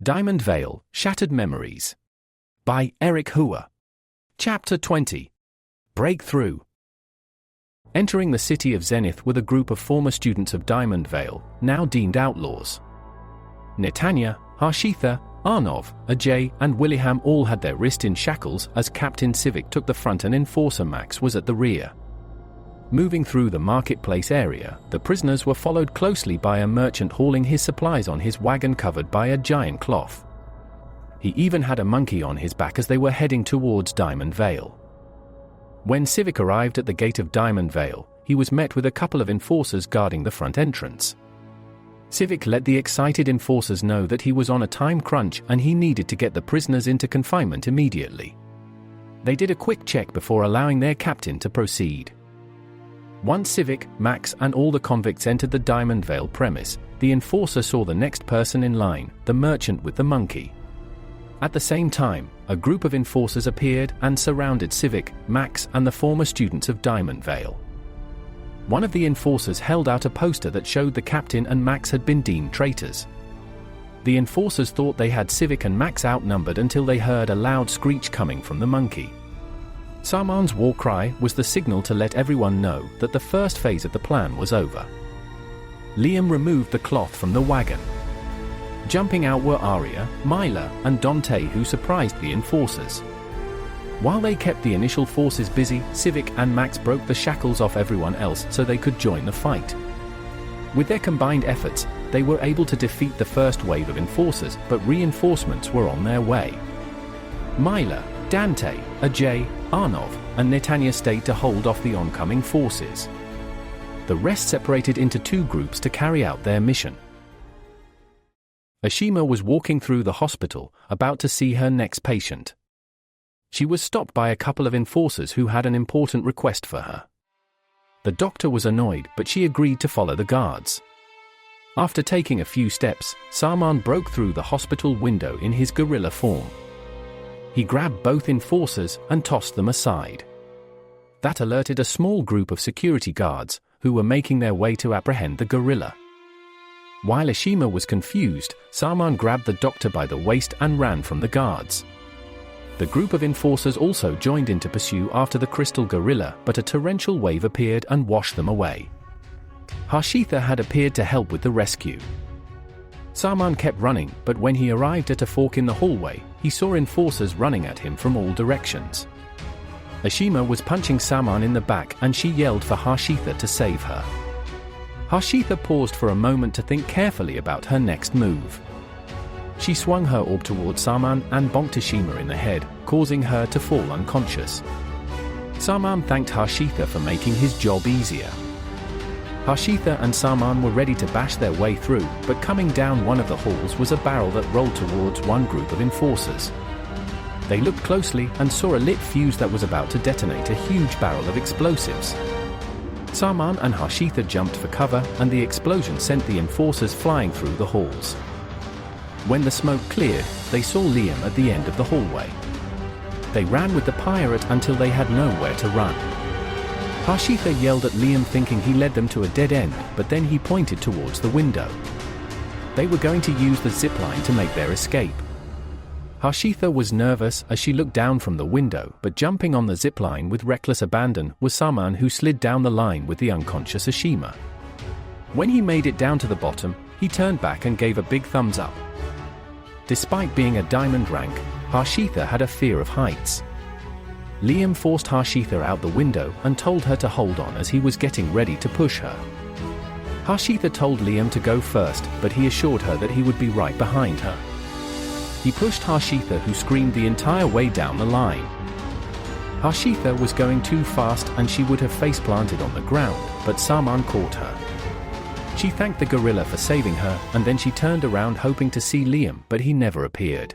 Diamondvale, Shattered Memories. By Eric Hua. Chapter 20. Breakthrough. Entering the city of Zenith with a group of former students of Diamondvale, now deemed outlaws. Netanya, Harshitha, Arnov, Ajay, and Willingham all had their wrist in shackles as Captain Saivik took the front and Enforcer Max was at the rear. Moving through the marketplace area, the prisoners were followed closely by a merchant hauling his supplies on his wagon covered by a giant cloth. He even had a monkey on his back as they were heading towards Diamondvale. When Saivik arrived at the gate of Diamondvale, he was met with a couple of enforcers guarding the front entrance. Saivik let the excited enforcers know that he was on a time crunch and he needed to get the prisoners into confinement immediately. They did a quick check before allowing their captain to proceed. Once Saivik, Max, and all the convicts entered the Diamondvale premise, the enforcer saw the next person in line, the merchant with the monkey. At the same time, a group of enforcers appeared and surrounded Saivik, Max, and the former students of Diamondvale. One of the enforcers held out a poster that showed the captain and Max had been deemed traitors. The enforcers thought they had Saivik and Max outnumbered until they heard a loud screech coming from the monkey. Saman's war cry was the signal to let everyone know that the first phase of the plan was over. Liam removed the cloth from the wagon. Jumping out were Aria, Myla, and Dante, who surprised the enforcers. While they kept the initial forces busy, Saivik and Max broke the shackles off everyone else so they could join the fight. With their combined efforts, they were able to defeat the first wave of enforcers, but reinforcements were on their way. Myla, Dante, Ajay, Arnov, and Netanya stayed to hold off the oncoming forces. The rest separated into two groups to carry out their mission. Ashima was walking through the hospital, about to see her next patient. She was stopped by a couple of enforcers who had an important request for her. The doctor was annoyed, but she agreed to follow the guards. After taking a few steps, Saman broke through the hospital window in his gorilla form. He grabbed both enforcers and tossed them aside. That alerted a small group of security guards, who were making their way to apprehend the gorilla. While Ashima was confused, Saman grabbed the doctor by the waist and ran from the guards. The group of enforcers also joined in to pursue after the crystal gorilla, but a torrential wave appeared and washed them away. Harshitha had appeared to help with the rescue. Saman kept running, but when he arrived at a fork in the hallway, he saw enforcers running at him from all directions. Ashima was punching Saman in the back and she yelled for Harshitha to save her. Harshitha paused for a moment to think carefully about her next move. She swung her orb towards Saman and bonked Ashima in the head, causing her to fall unconscious. Saman thanked Harshitha for making his job easier. Harshitha and Saman were ready to bash their way through, but coming down one of the halls was a barrel that rolled towards one group of enforcers. They looked closely and saw a lit fuse that was about to detonate a huge barrel of explosives. Saman and Harshitha jumped for cover, and the explosion sent the enforcers flying through the halls. When the smoke cleared, they saw Liam at the end of the hallway. They ran with the pirate until they had nowhere to run. Harshitha yelled at Liam, thinking he led them to a dead end, but then he pointed towards the window. They were going to use the zipline to make their escape. Harshitha was nervous as she looked down from the window, but jumping on the zipline with reckless abandon was Saman, who slid down the line with the unconscious Ashima. When he made it down to the bottom, he turned back and gave a big thumbs up. Despite being a diamond rank, Harshitha had a fear of heights. Liam forced Harshitha out the window and told her to hold on as he was getting ready to push her. Harshitha told Liam to go first, but he assured her that he would be right behind her. He pushed Harshitha, who screamed the entire way down the line. Harshitha was going too fast and she would have face-planted on the ground, but Saman caught her. She thanked the gorilla for saving her, and then she turned around hoping to see Liam, but he never appeared.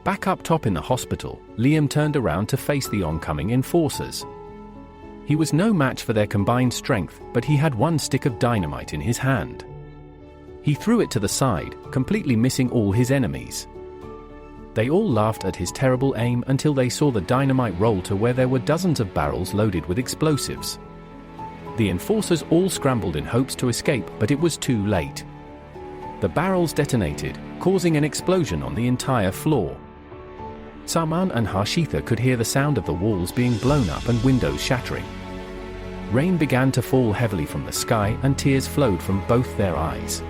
Back up top in the hospital, Liam turned around to face the oncoming enforcers. He was no match for their combined strength, but he had one stick of dynamite in his hand. He threw it to the side, completely missing all his enemies. They all laughed at his terrible aim until they saw the dynamite roll to where there were dozens of barrels loaded with explosives. The enforcers all scrambled in hopes to escape, but it was too late. The barrels detonated, causing an explosion on the entire floor. Salman and Harshitha could hear the sound of the walls being blown up and windows shattering. Rain began to fall heavily from the sky and tears flowed from both their eyes.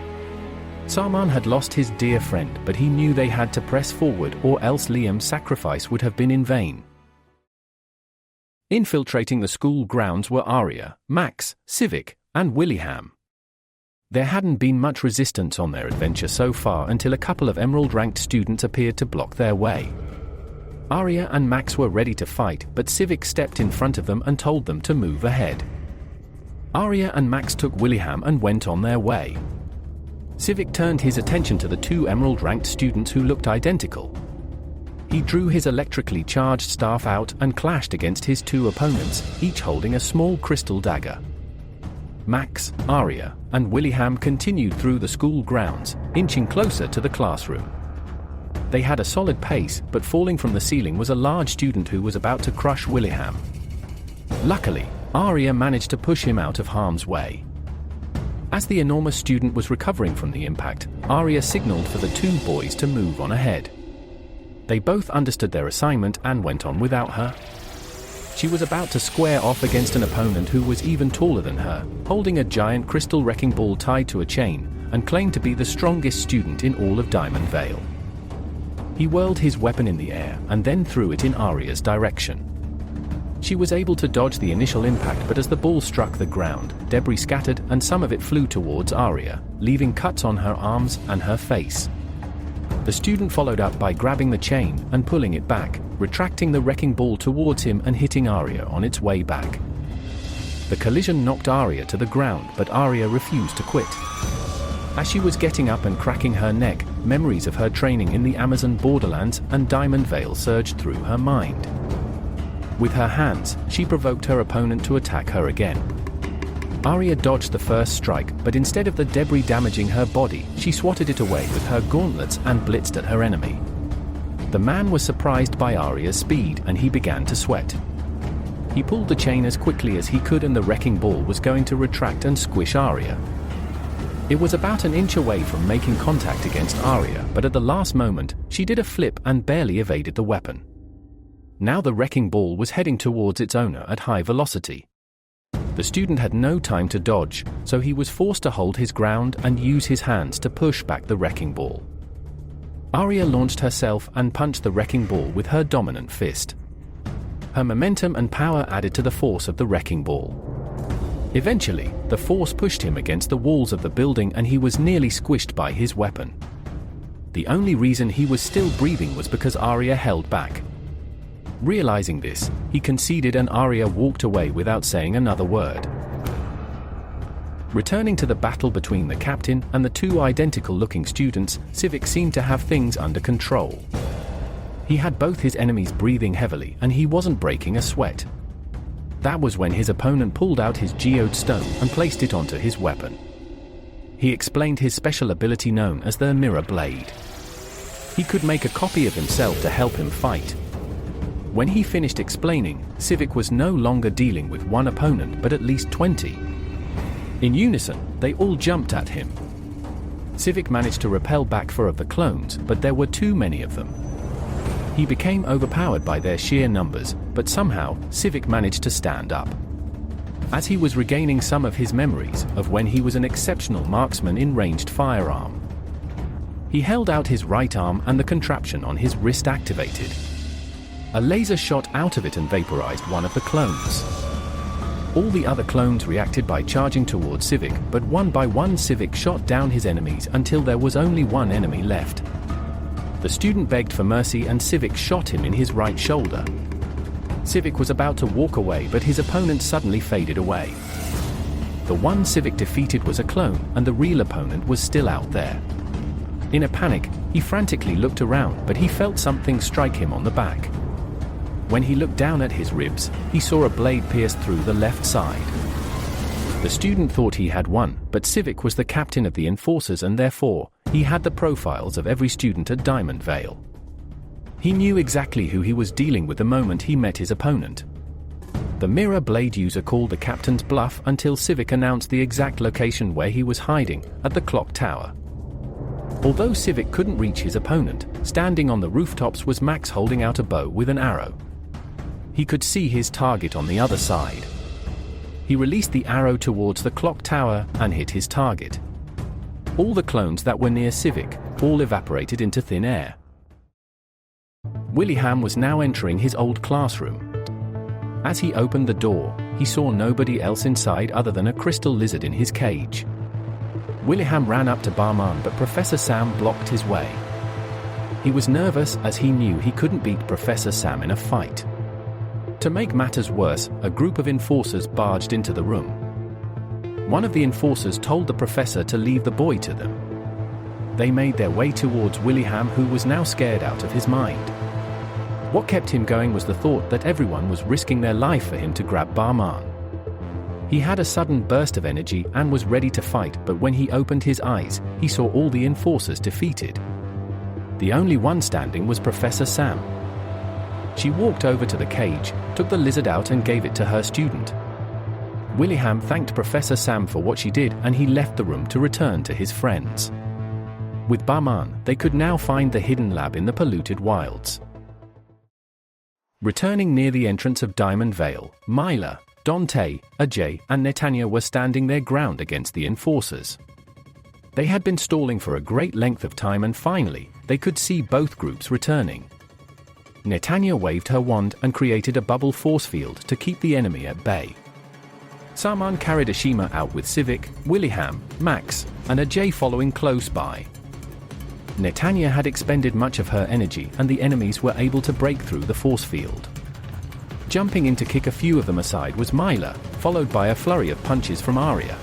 Salman had lost his dear friend, but he knew they had to press forward or else Liam's sacrifice would have been in vain. Infiltrating the school grounds were Aria, Max, Saivik, and William. There hadn't been much resistance on their adventure so far until a couple of emerald-ranked students appeared to block their way. Aria and Max were ready to fight, but Saivik stepped in front of them and told them to move ahead. Aria and Max took William and went on their way. Saivik turned his attention to the two emerald-ranked students who looked identical. He drew his electrically charged staff out and clashed against his two opponents, each holding a small crystal dagger. Max, Aria, and William continued through the school grounds, inching closer to the classroom. They had a solid pace, but falling from the ceiling was a large student who was about to crush William. Luckily, Aria managed to push him out of harm's way. As the enormous student was recovering from the impact, Aria signaled for the two boys to move on ahead. They both understood their assignment and went on without her. She was about to square off against an opponent who was even taller than her, holding a giant crystal wrecking ball tied to a chain, and claimed to be the strongest student in all of Diamondvale. He whirled his weapon in the air and then threw it in Aria's direction. She was able to dodge the initial impact, but as the ball struck the ground, debris scattered and some of it flew towards Aria, leaving cuts on her arms and her face. The student followed up by grabbing the chain and pulling it back, retracting the wrecking ball towards him and hitting Aria on its way back. The collision knocked Aria to the ground, but Aria refused to quit. As she was getting up and cracking her neck, memories of her training in the Amazon borderlands and Diamondvale surged through her mind. With her hands, she provoked her opponent to attack her again. Aria dodged the first strike, but instead of the debris damaging her body, she swatted it away with her gauntlets and blitzed at her enemy. The man was surprised by Aria's speed and he began to sweat. He pulled the chain as quickly as he could and the wrecking ball was going to retract and squish Aria. It was about an inch away from making contact against Aria, but at the last moment, she did a flip and barely evaded the weapon. Now the wrecking ball was heading towards its owner at high velocity. The student had no time to dodge, so he was forced to hold his ground and use his hands to push back the wrecking ball. Aria launched herself and punched the wrecking ball with her dominant fist. Her momentum and power added to the force of the wrecking ball. Eventually, the force pushed him against the walls of the building and he was nearly squished by his weapon. The only reason he was still breathing was because Aria held back. Realizing this, he conceded and Aria walked away without saying another word. Returning to the battle between the captain and the two identical-looking students, Saivik seemed to have things under control. He had both his enemies breathing heavily and he wasn't breaking a sweat. That was when his opponent pulled out his geode stone and placed it onto his weapon. He explained his special ability known as the Mirror Blade. He could make a copy of himself to help him fight. When he finished explaining, Saivik was no longer dealing with one opponent but at least 20. In unison, they all jumped at him. Saivik managed to repel back 4 of the clones, but there were too many of them. He became overpowered by their sheer numbers, but somehow, Saivik managed to stand up. As he was regaining some of his memories of when he was an exceptional marksman in ranged firearm. He held out his right arm and the contraption on his wrist activated. A laser shot out of it and vaporized one of the clones. All the other clones reacted by charging towards Saivik, but one by one Saivik shot down his enemies until there was only one enemy left. The student begged for mercy and Saivik shot him in his right shoulder. Saivik was about to walk away, but his opponent suddenly faded away. The one Saivik defeated was a clone, and the real opponent was still out there. In a panic, he frantically looked around, but he felt something strike him on the back. When he looked down at his ribs, he saw a blade pierce through the left side. The student thought he had won, but Saivik was the captain of the enforcers and therefore, he had the profiles of every student at Diamondvale. He knew exactly who he was dealing with the moment he met his opponent. The Mirror Blade user called the captain's bluff until Saivik announced the exact location where he was hiding, at the clock tower. Although Saivik couldn't reach his opponent, standing on the rooftops was Max holding out a bow with an arrow. He could see his target on the other side. He released the arrow towards the clock tower and hit his target. All the clones that were near Saivik all evaporated into thin air. Willingham was now entering his old classroom. As he opened the door, he saw nobody else inside other than a crystal lizard in his cage. Willingham ran up to Barman, but Professor Sam blocked his way. He was nervous as he knew he couldn't beat Professor Sam in a fight. To make matters worse, a group of enforcers barged into the room. One of the enforcers told the professor to leave the boy to them. They made their way towards Willingham, who was now scared out of his mind. What kept him going was the thought that everyone was risking their life for him to grab Barman. He had a sudden burst of energy and was ready to fight, but when he opened his eyes, he saw all the enforcers defeated. The only one standing was Professor Sam. She walked over to the cage, took the lizard out and gave it to her student. Willingham thanked Professor Sam for what she did, and he left the room to return to his friends. With Barman, they could now find the hidden lab in the polluted wilds. Returning near the entrance of Diamondvale, Myla, Dante, Ajay, and Netanya were standing their ground against the enforcers. They had been stalling for a great length of time, and finally, they could see both groups returning. Netanya waved her wand and created a bubble force field to keep the enemy at bay. Saman carried Ashima out with Saivik, Willingham, Max, and Ajay following close by. Netanya had expended much of her energy, and the enemies were able to break through the force field. Jumping in to kick a few of them aside was Myla, followed by a flurry of punches from Aria.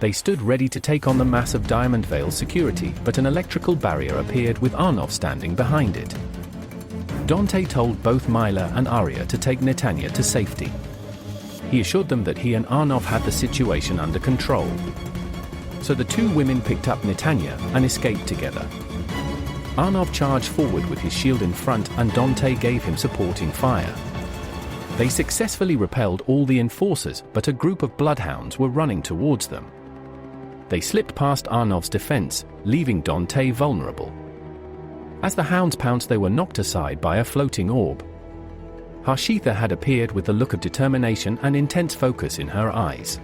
They stood ready to take on the mass of Diamondvale security, but an electrical barrier appeared with Arnov standing behind it. Dante told both Myla and Aria to take Netanya to safety. He assured them that he and Arnov had the situation under control. So the two women picked up Netanya and escaped together. Arnov charged forward with his shield in front, and Dante gave him supporting fire. They successfully repelled all the enforcers, but a group of bloodhounds were running towards them. They slipped past Arnov's defense, leaving Dante vulnerable. As the hounds pounced, they were knocked aside by a floating orb. Harshitha had appeared with the look of determination and intense focus in her eyes.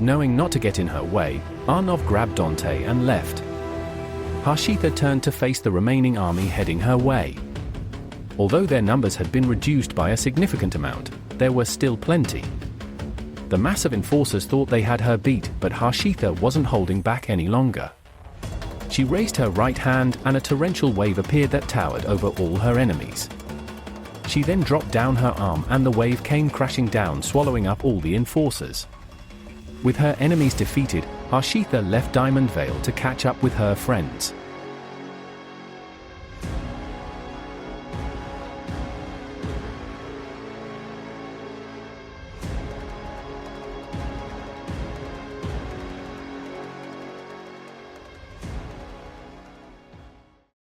Knowing not to get in her way, Arnov grabbed Dante and left. Harshitha turned to face the remaining army heading her way. Although their numbers had been reduced by a significant amount, there were still plenty. The mass of enforcers thought they had her beat, but Harshitha wasn't holding back any longer. She raised her right hand, and a torrential wave appeared that towered over all her enemies. She then dropped down her arm, and the wave came crashing down, swallowing up all the enforcers. With her enemies defeated, Harshitha left Diamondvale to catch up with her friends.